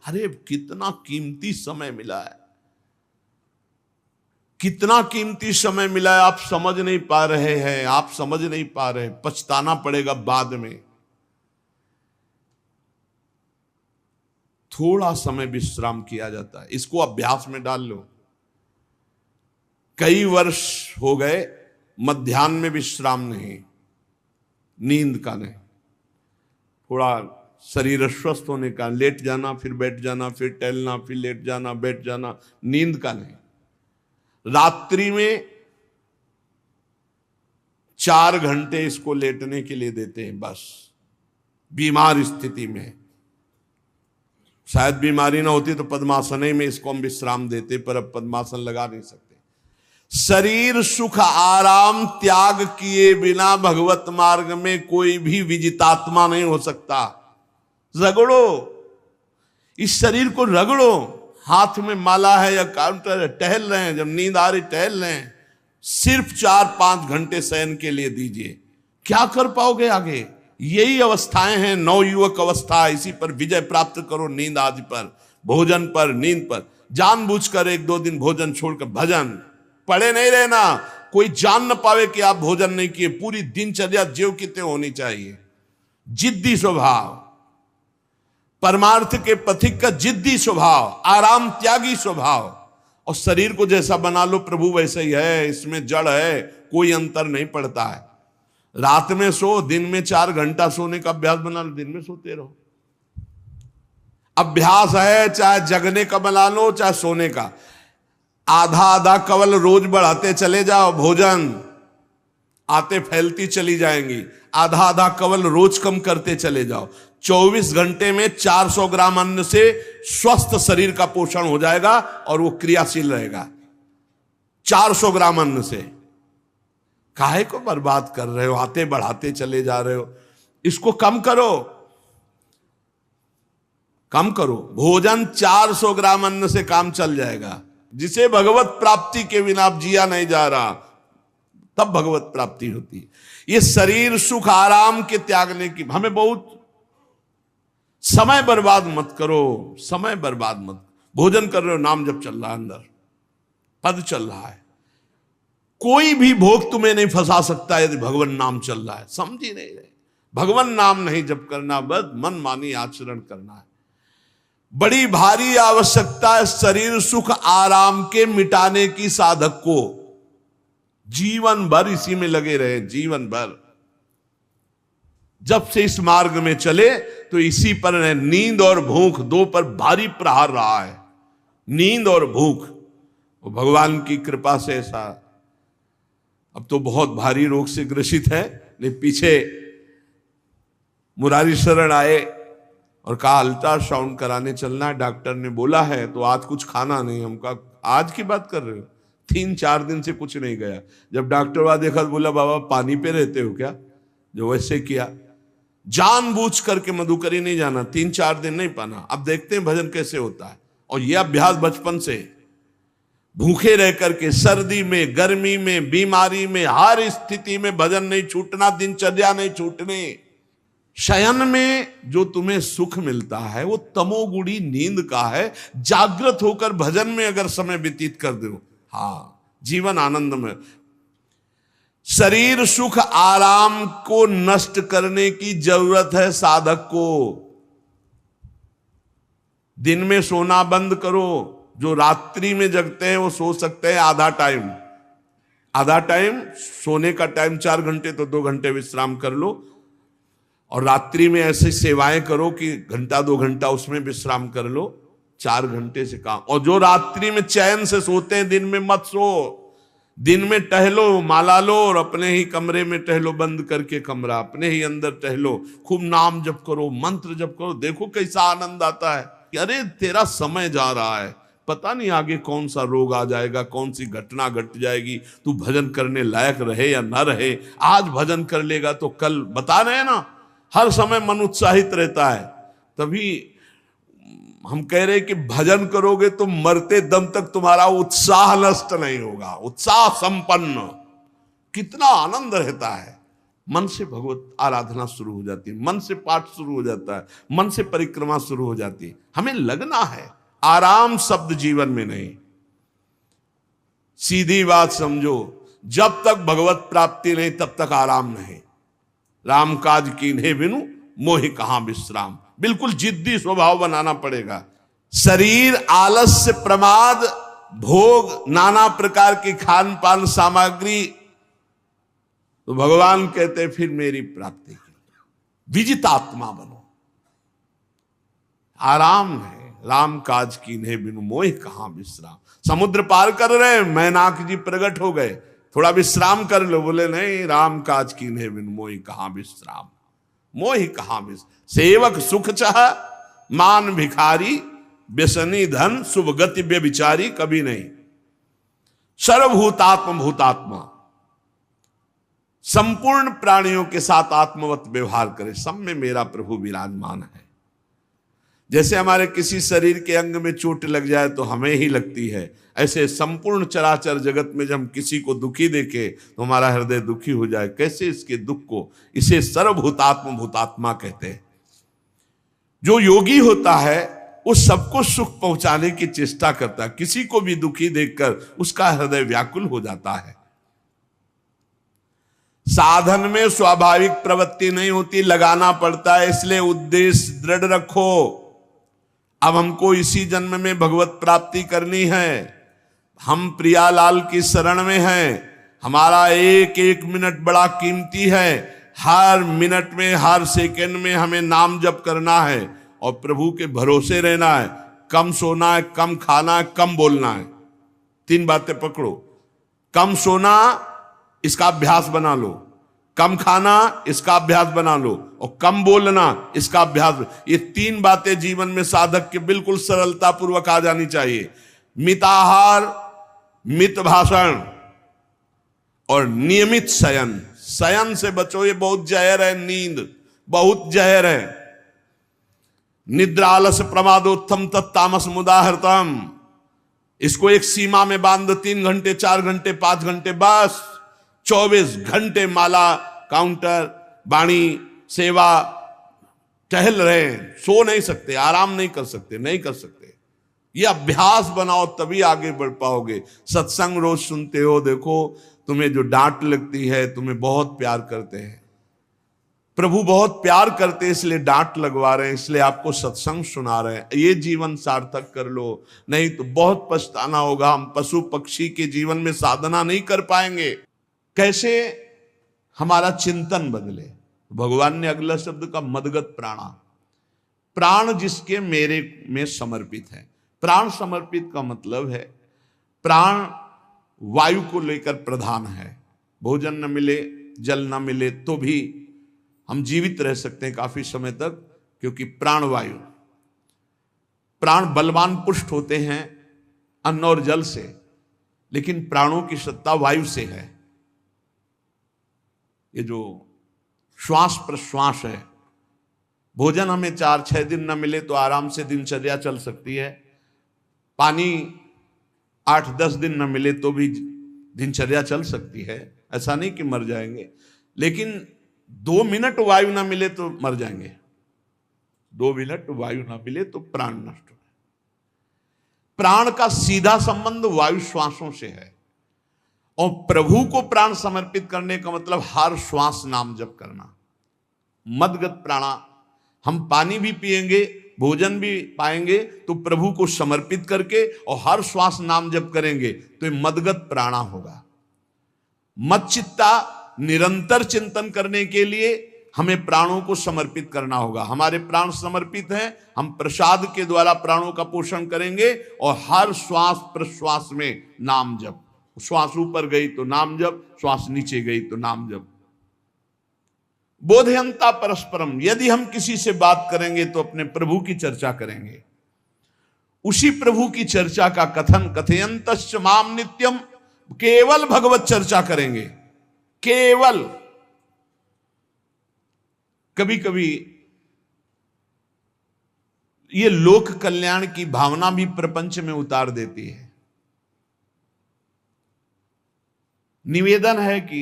अरे कितना कीमती समय मिला है, कितना कीमती समय मिला है, आप समझ नहीं पा रहे हैं, आप समझ नहीं पा रहे, पछताना पड़ेगा बाद में। थोड़ा समय विश्राम किया जाता है, इसको अभ्यास में डाल लो। कई वर्ष हो गए मध्याह्न में विश्राम नहीं, नींद का नहीं, थोड़ा शरीर स्वस्थ होने का, लेट जाना फिर बैठ जाना, फिर टहलना, फिर लेट जाना बैठ जाना, नींद का नहीं। रात्रि में 4 घंटे इसको लेटने के लिए देते हैं बस, बीमार स्थिति में। शायद बीमारी ना होती तो पद्मासन में इसको हम विश्राम देते, पर अब पद्मासन लगा नहीं सकते। शरीर सुख आराम त्याग किए बिना भगवत मार्ग में कोई भी विजितात्मा नहीं हो सकता। रगड़ो, इस शरीर को रगड़ो, हाथ में माला है या काउंटर है, टहल रहे हैं, जब नींद आ रही टहल रहे हैं, सिर्फ 4-5 घंटे शयन के लिए दीजिए। क्या कर पाओगे आगे? यही अवस्थाएं हैं, नवयुवक अवस्था। इसी पर विजय प्राप्त करो, नींद आदि पर, भोजन पर, नींद पर। जानबूझकर 1-2 दिन भोजन छोड़कर भजन पड़े नहीं रहना, कोई जान न पावे कि आप भोजन नहीं किए। पूरी दिनचर्या ज्यों की त्यों होनी चाहिए। जिद्दी स्वभाव, परमार्थ के पथिक का जिद्दी स्वभाव, आराम त्यागी स्वभाव। और शरीर को जैसा बना लो प्रभु वैसे ही है, इसमें जड़ है, कोई अंतर नहीं पड़ता है। रात में सो, दिन में 4 घंटा सोने का अभ्यास बना लो, दिन में सोते रहो। अभ्यास है, चाहे जगने का बना लो चाहे सोने का। आधा आधा कवल रोज बढ़ाते चले जाओ, भोजन आते फैलती चली जाएंगी। आधा आधा कवल रोज कम करते चले जाओ। 24 घंटे में 400 ग्राम अन्न से स्वस्थ शरीर का पोषण हो जाएगा और वो क्रियाशील रहेगा। 400 ग्राम अन्न से काहे को बर्बाद कर रहे हो? आते बढ़ाते चले जा रहे हो। इसको कम करो, कम करो। भोजन 400 ग्राम अन्न से काम चल जाएगा। जिसे भगवत प्राप्ति के बिना आप जिया नहीं जा रहा, तब भगवत प्राप्ति होती है। ये शरीर सुख आराम के त्यागने की, हमें बहुत समय बर्बाद मत करो, समय बर्बाद मत। भोजन कर रहे हो, नाम जब चल रहा है, अंदर पद चल रहा है, कोई भी भोग तुम्हें नहीं फंसा सकता यदि भगवान नाम चल रहा है। समझ ही नहीं रहे, भगवान नाम नहीं जप करना, बस मन मानी आचरण करना है। बड़ी भारी आवश्यकता है शरीर सुख आराम के मिटाने की साधक को। जीवन भर इसी में लगे रहे, जीवन भर। जब से इस मार्ग में चले तो इसी पर है। नींद और भूख, 2 पर भारी प्रहार रहा है, नींद और भूख। वो भगवान की कृपा से ऐसा, अब तो बहुत भारी रोग से ग्रसित है। लेकिन पीछे मुरारी शरण आए और कहा अल्ट्रासाउंड कराने चलना है, डॉक्टर ने बोला है, तो आज कुछ खाना नहीं। हम कहा आज की बात कर रहे हो? 3-4 दिन से कुछ नहीं गया। जब डॉक्टर वहां देखा तो बोला बाबा पानी पे रहते हो क्या? जो वैसे किया, जानबूझ करके मधुकरी नहीं जाना, 3-4 दिन नहीं पाना। अब देखते हैं भजन कैसे होता है। और यह अभ्यास बचपन से, भूखे रह करके, सर्दी में, गर्मी में, बीमारी में, हर स्थिति में भजन नहीं छूटना, दिनचर्या नहीं छूटने। शयन में जो तुम्हें सुख मिलता है वो तमोगुणी नींद का है। जागृत होकर भजन में अगर समय व्यतीत कर दो, हाँ, जीवन आनंद में। शरीर सुख आराम को नष्ट करने की जरूरत है साधक को। दिन में सोना बंद करो। जो रात्रि में जगते हैं वो सो सकते हैं आधा टाइम, आधा टाइम सोने का टाइम 4 घंटे, तो 2 घंटे विश्राम कर लो। और रात्रि में ऐसी सेवाएं करो कि 1-2 घंटा उसमें विश्राम कर लो। 4 घंटे से काम। और जो रात्रि में चैन से सोते हैं, दिन में मत सो। दिन में टहलो, माला लो और अपने ही कमरे में टहलो, बंद करके कमरा, अपने ही अंदर टहलो, खूब नाम जप करो, मंत्र जप करो। देखो कैसा आनंद आता है कि अरे तेरा समय जा रहा है, पता नहीं आगे कौन सा रोग आ जाएगा, कौन सी घटना घट जाएगी, तू भजन करने लायक रहे या ना रहे। आज भजन कर लेगा तो कल, बता रहे हैं ना, हर समय मन उत्साहित रहता है। तभी हम कह रहे हैं कि भजन करोगे तो मरते दम तक तुम्हारा उत्साह नष्ट नहीं होगा, उत्साह संपन्न। कितना आनंद रहता है मन से भगवत आराधना शुरू हो जाती है, मन से पाठ शुरू हो जाता है, मन से परिक्रमा शुरू हो जाती है। हमें लगना है, आराम शब्द जीवन में नहीं। सीधी बात समझो, जब तक भगवत प्राप्ति नहीं तब तक आराम नहीं। राम काज कीन्हे बिनु मोहि कहां विश्राम, बिल्कुल जिद्दी स्वभाव बनाना पड़ेगा। शरीर आलस्य, प्रमाद, भोग, नाना प्रकार की खान पान सामग्री, तो भगवान कहते फिर मेरी प्राप्ति के लिए विजितात्मा बनो। आराम है, राम काज कीन्हे बिनु मोहि कहां विश्राम। समुद्र पार कर रहे, मैनाक जी प्रकट हो गए, थोड़ा विश्राम कर लो, बोले नहीं, राम काज कीन्हे बिनु मोहि कहां विश्राम। मोहि कहां विश्राम, सेवक सुख चाह मान भिखारी, व्यसनी धन शुभ गति व्यभिचारी, कभी नहीं। सर्वभूतात्म भूतात्मा, संपूर्ण प्राणियों के साथ आत्मवत व्यवहार करे, सब में मेरा प्रभु विराजमान है। जैसे हमारे किसी शरीर के अंग में चोट लग जाए तो हमें ही लगती है, ऐसे संपूर्ण चराचर जगत में जब हम किसी को दुखी देखे तो हमारा हृदय दुखी हो जाए। कैसे इसके दुख को, इसे सर्वभूतात्म भूतात्मा कहते हैं। जो योगी होता है वो सबको सुख पहुंचाने की चेष्टा करता है, किसी को भी दुखी देखकर उसका हृदय व्याकुल हो जाता है। साधन में स्वाभाविक प्रवृत्ति नहीं होती, लगाना पड़ता है, इसलिए उद्देश्य दृढ़ रखो। अब हमको इसी जन्म में भगवत प्राप्ति करनी है, हम प्रियालाल की शरण में हैं, हमारा एक एक मिनट बड़ा कीमती है, हर मिनट में हर सेकंड में हमें नाम जप करना है और प्रभु के भरोसे रहना है। कम सोना है, कम खाना है, कम बोलना है, तीन बातें पकड़ो। कम सोना, इसका अभ्यास बना लो, कम खाना, इसका अभ्यास बना लो, और कम बोलना, इसका अभ्यास। ये तीन बातें जीवन में साधक के बिल्कुल सरलता पूर्वक आ जानी चाहिए। मिताहार, मित भाषण और नियमित शयन। शयन से बचो, ये बहुत जहर है, नींद बहुत जहर है। निद्रा आलस प्रमादोत्थम तत्तामस मुदाहृतम, इसको एक सीमा में बांध दो, 3 घंटे 4 घंटे 5 घंटे, बस 24 घंटे माला, काउंटर, वाणी, सेवा, टहल रहे हैं, सो नहीं सकते, आराम नहीं कर सकते, नहीं कर सकते। ये अभ्यास बनाओ तभी आगे बढ़ पाओगे। सत्संग रोज सुनते हो, देखो तुम्हें जो डांट लगती है, तुम्हें बहुत प्यार करते हैं, प्रभु बहुत प्यार करते हैं, इसलिए डांट लगवा रहे हैं, इसलिए आपको सत्संग सुना रहे हैं। ये जीवन सार्थक कर लो, नहीं तो बहुत पछताना होगा। हम पशु पक्षी के जीवन में साधना नहीं कर पाएंगे। कैसे हमारा चिंतन बदले? भगवान ने अगला शब्द का मदगत प्राणा, प्राण जिसके मेरे में समर्पित है। प्राण समर्पित का मतलब है प्राण वायु को लेकर प्रधान है। भोजन न मिले, जल न मिले तो भी हम जीवित रह सकते हैं काफी समय तक, क्योंकि प्राण वायु, प्राण बलवान पुष्ट होते हैं अन्न और जल से, लेकिन प्राणों की सत्ता वायु से है। ये जो श्वास प्रश्वास है, भोजन हमें 4-6 दिन न मिले तो आराम से दिनचर्या चल सकती है, पानी 8-10 दिन न मिले तो भी दिनचर्या चल सकती है, ऐसा नहीं कि मर जाएंगे। लेकिन 2 मिनट वायु ना मिले तो मर जाएंगे, 2 मिनट वायु ना मिले तो प्राण नष्ट हो। प्राण का सीधा संबंध वायु श्वासों से है, और प्रभु को प्राण समर्पित करने का मतलब हर श्वास नाम जप करना। मदगत प्राणा, हम पानी भी पिएंगे, भोजन भी पाएंगे तो प्रभु को समर्पित करके और हर श्वास नाम जप करेंगे तो ये मदगत प्राणा होगा। मदचित्ता, निरंतर चिंतन करने के लिए हमें प्राणों को समर्पित करना होगा। हमारे प्राण समर्पित हैं, हम प्रसाद के द्वारा प्राणों का पोषण करेंगे और हर श्वास प्रश्वास में नाम जप। श्वास ऊपर गई तो नाम जप, श्वास नीचे गई तो नाम जप। बोधयंता परस्परम, यदि हम किसी से बात करेंगे तो अपने प्रभु की चर्चा करेंगे, उसी प्रभु की चर्चा का कथन, कथयंतश्च माम नित्यम, केवल भगवत चर्चा करेंगे, केवल। कभी कभी ये लोक कल्याण की भावना भी प्रपंच में उतार देती है। निवेदन है कि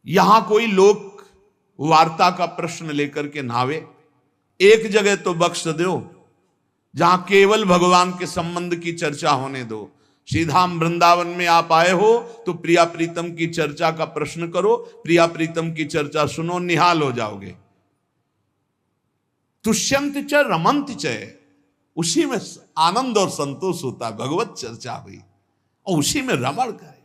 यहां कोई लोक वार्ता का प्रश्न लेकर के नावे, एक जगह तो बख्श दो जहां केवल भगवान के संबंध की चर्चा होने दो। सीधा वृंदावन में आप आए हो तो प्रिया प्रीतम की चर्चा का प्रश्न करो, प्रिया प्रीतम की चर्चा सुनो, निहाल हो जाओगे। तुष्यंत च रमंत च, उसी में आनंद और संतोष होता है। भगवत चर्चा हुई और उसी में रमण करे।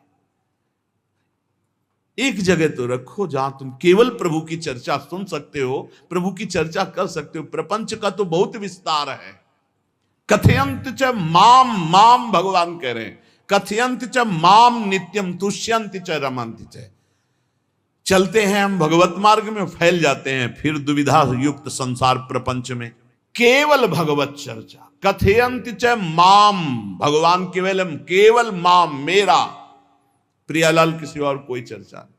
एक जगह तो रखो जहां तुम केवल प्रभु की चर्चा सुन सकते हो, प्रभु की चर्चा कर सकते हो। प्रपंच का तो बहुत विस्तार है। कथयंत च माम, माम भगवान कह रहे हैं, कथयंत च माम नित्यम तुष्यंत च रमंत च। चलते हैं हम भगवत मार्ग में, फैल जाते हैं फिर दुविधा युक्त संसार प्रपंच में। केवल भगवत चर्चा, कथयंत च माम, भगवान केवलम, केवल माम, मेरा, प्रियालाल किसी और कोई चर्चा नहीं।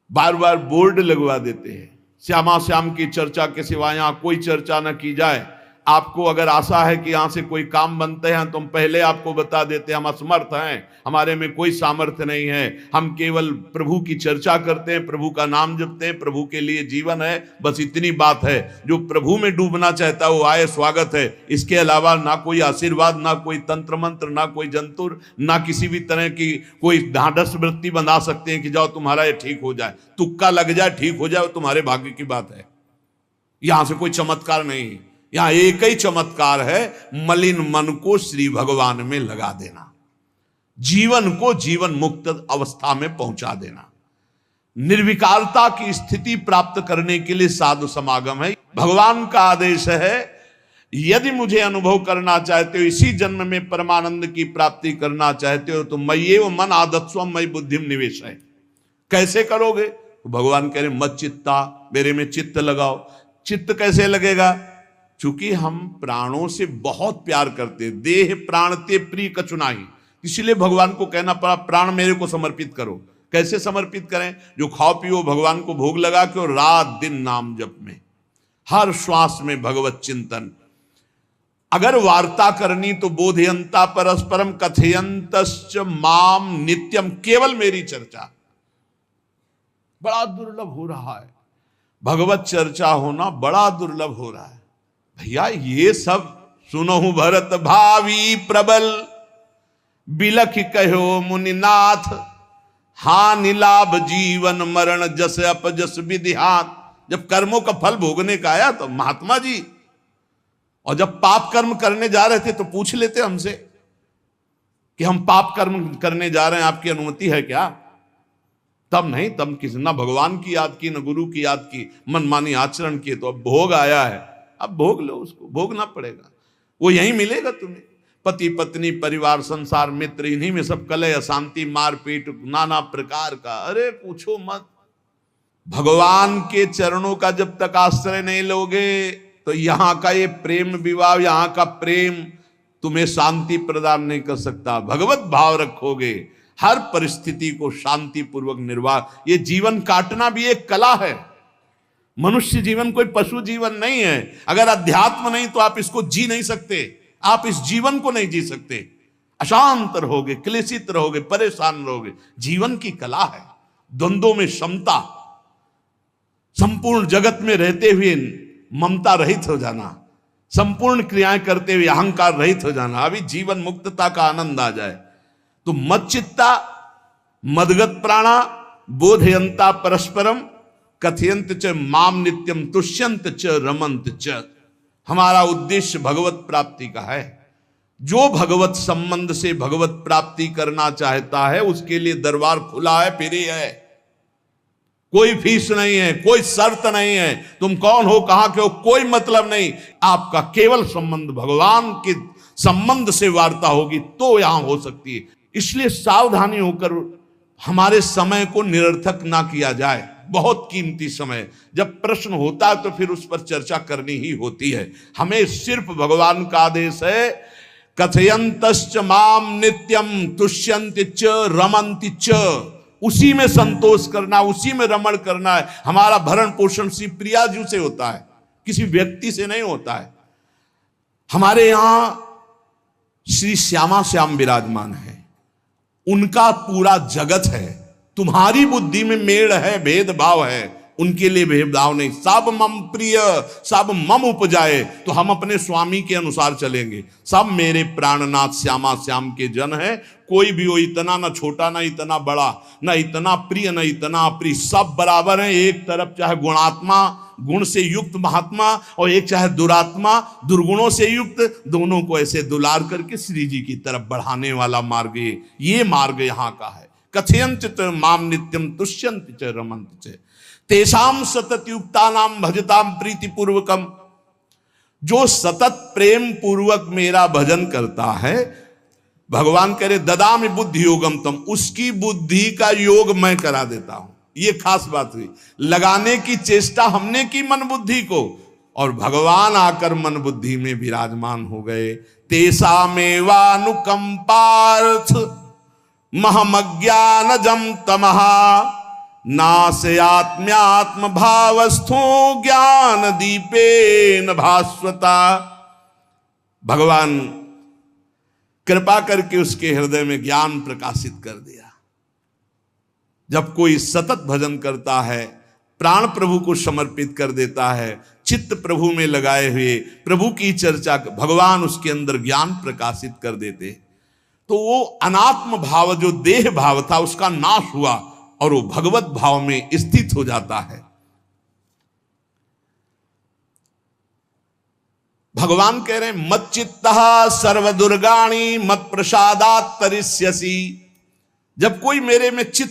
बार बार बोर्ड लगवा देते हैं, श्यामा श्याम की चर्चा के सिवा यहां कोई चर्चा न की जाए। आपको अगर आशा है कि यहां से कोई काम बनते हैं तो हम पहले आपको बता देते हैं हम असमर्थ हैं, हमारे में कोई सामर्थ्य नहीं है। हम केवल प्रभु की चर्चा करते हैं, प्रभु का नाम जपते हैं, प्रभु के लिए जीवन है, बस इतनी बात है। जो प्रभु में डूबना चाहता है वो आए, स्वागत है। इसके अलावा ना कोई आशीर्वाद, ना कोई तंत्र मंत्र, ना कोई जंतुर, ना किसी भी तरह की कोई ढांढस वृत्ति बना सकते हैं कि जाओ तुम्हारा ये ठीक हो जाए, तुक्का लग जाए, ठीक हो जाए, तुम्हारे भाग्य की बात है। यहां से कोई चमत्कार नहीं, यहां एक ही चमत्कार है, मलिन मन को श्री भगवान में लगा देना, जीवन को जीवन मुक्त अवस्था में पहुंचा देना। निर्विकारता की स्थिति प्राप्त करने के लिए साधु समागम है। भगवान का आदेश है, यदि मुझे अनुभव करना चाहते हो, इसी जन्म में परमानंद की प्राप्ति करना चाहते हो, तो मय्येव मन आदत्स्व मयि बुद्धिम निवेश है। कैसे करोगे? तो भगवान कह रहे मत चित्ता, मेरे में चित्त लगाओ। चित्त कैसे लगेगा? चूंकि हम प्राणों से बहुत प्यार करते, देह प्राण ते प्रिय कछु नाही, इसलिए भगवान को कहना पड़ा प्राण मेरे को समर्पित करो। कैसे समर्पित करें? जो खाओ पियो भगवान को भोग लगा के, और रात दिन नाम जप में, हर श्वास में भगवत चिंतन। अगर वार्ता करनी तो बोधयंता परस्परम कथयंतश्च माम नित्यम, केवल मेरी चर्चा। बड़ा दुर्लभ हो रहा है, भगवत चर्चा होना बड़ा दुर्लभ हो रहा है। भैया ये सब सुनहु भरत भावी प्रबल, बिलख कहो मुनिनाथ, हानि लाभ जीवन मरण जस अपजस विधिहात। जब कर्मों का फल भोगने का आया तो महात्मा जी, और जब पाप कर्म करने जा रहे थे तो पूछ लेते हमसे कि हम पाप कर्म करने जा रहे हैं, आपकी अनुमति है क्या? तब नहीं, तब किसी ना भगवान की याद की, न गुरु की याद की, मनमानी आचरण किए। तो अब भोग आया है, अब भोग लो, उसको भोगना पड़ेगा, वो यहीं मिलेगा तुम्हें। पति पत्नी परिवार संसार मित्र, इन्हीं में सब कलह अशांति मारपीट नाना प्रकार का। अरे पूछो मत। भगवान के चरणों का जब तक आश्रय नहीं लोगे तो यहां का ये प्रेम विवाह, यहां का प्रेम तुम्हें शांति प्रदान नहीं कर सकता। भगवत भाव रखोगे, हर परिस्थिति को शांति पूर्वक निर्वाह। ये जीवन काटना भी एक कला है। मनुष्य जीवन कोई पशु जीवन नहीं है। अगर अध्यात्म नहीं तो आप इसको जी नहीं सकते, आप इस जीवन को नहीं जी सकते। अशांत रहोगे, क्लेशित रहोगे, परेशान रहोगे। जीवन की कला है द्वंद्वों में समता, संपूर्ण जगत में रहते हुए ममता रहित हो जाना, संपूर्ण क्रियाएं करते हुए अहंकार रहित हो जाना। अभी जीवन मुक्तता का आनंद आ जाए तो मत चित्ता, मदगत प्राणा, बोधयंता परस्परम, कथयंत च माम नित्यम, तुष्यंत च रमंत च। हमारा उद्देश्य भगवत प्राप्ति का है। जो भगवत संबंध से भगवत प्राप्ति करना चाहता है उसके लिए दरबार खुला है, फ्री है, कोई फीस नहीं है, कोई शर्त नहीं है। तुम कौन हो, कहां के हो, कोई मतलब नहीं। आपका केवल संबंध भगवान के संबंध से वार्ता होगी तो यहां हो सकती है। इसलिए सावधानी होकर हमारे समय को निरर्थक ना किया जाए। बहुत कीमती समय, जब प्रश्न होता है तो फिर उस पर चर्चा करनी ही होती है। हमें सिर्फ भगवान का आदेश है, कथयंतश्च माम नित्यम तुष्यन्ति च रमन्ति च। उसी में संतोष करना, उसी में रमण करना है। हमारा भरण पोषण श्री प्रिया जी से होता है, किसी व्यक्ति से नहीं होता है। हमारे यहां श्री श्यामा श्याम विराजमान है, उनका पूरा जगत है। तुम्हारी बुद्धि में मेड़ है, भेदभाव है, उनके लिए भेदभाव नहीं। सब मम प्रिय, सब मम उपजाए, तो हम अपने स्वामी के अनुसार चलेंगे। सब मेरे प्राणनाथ श्यामा श्याम के जन है, कोई भी हो, इतना ना छोटा ना इतना बड़ा, ना इतना प्रिय ना इतना अप्रिय, सब बराबर है। एक तरफ चाहे गुणात्मा, गुण से युक्त महात्मा, और एक चाहे दुरात्मा, दुर्गुणों से युक्त, दोनों को ऐसे दुलार करके श्री जी की तरफ बढ़ाने वाला मार्ग ये मार्ग यहाँ का है। कथयंत च माम नित्यम तुष्यंत च रमंत च तेषाम सतत युक्ता नाम भजताम प्रीति पूर्वकम। जो सतत प्रेम पूर्वक मेरा भजन करता है, भगवान कह रहे ददामि बुद्धि योगम तम, उसकी बुद्धि का योग मैं करा देता हूं। ये खास बात हुई, लगाने की चेष्टा हमने की मन बुद्धि को, और भगवान आकर मन बुद्धि में विराजमान हो गए। तेषामेवानुकंपार्थ महमज्ञानजं तमहा नाशयात्म्यात्म भावस्थो ज्ञान दीपेन भास्वता। भगवान कृपा करके उसके हृदय में ज्ञान प्रकाशित कर दिया। जब कोई सतत भजन करता है, प्राण प्रभु को समर्पित कर देता है, चित्त प्रभु में लगाए हुए प्रभु की चर्चा, भगवान उसके अंदर ज्ञान प्रकाशित कर देते, तो वो अनात्म भाव जो देह भाव था उसका नाश हुआ और वो भगवत भाव में स्थित हो जाता है। भगवान कह रहे हैं मत चित्तः सर्व दुर्गाणी मत प्रसादात् तरिष्यसि। जब कोई मेरे में चित्त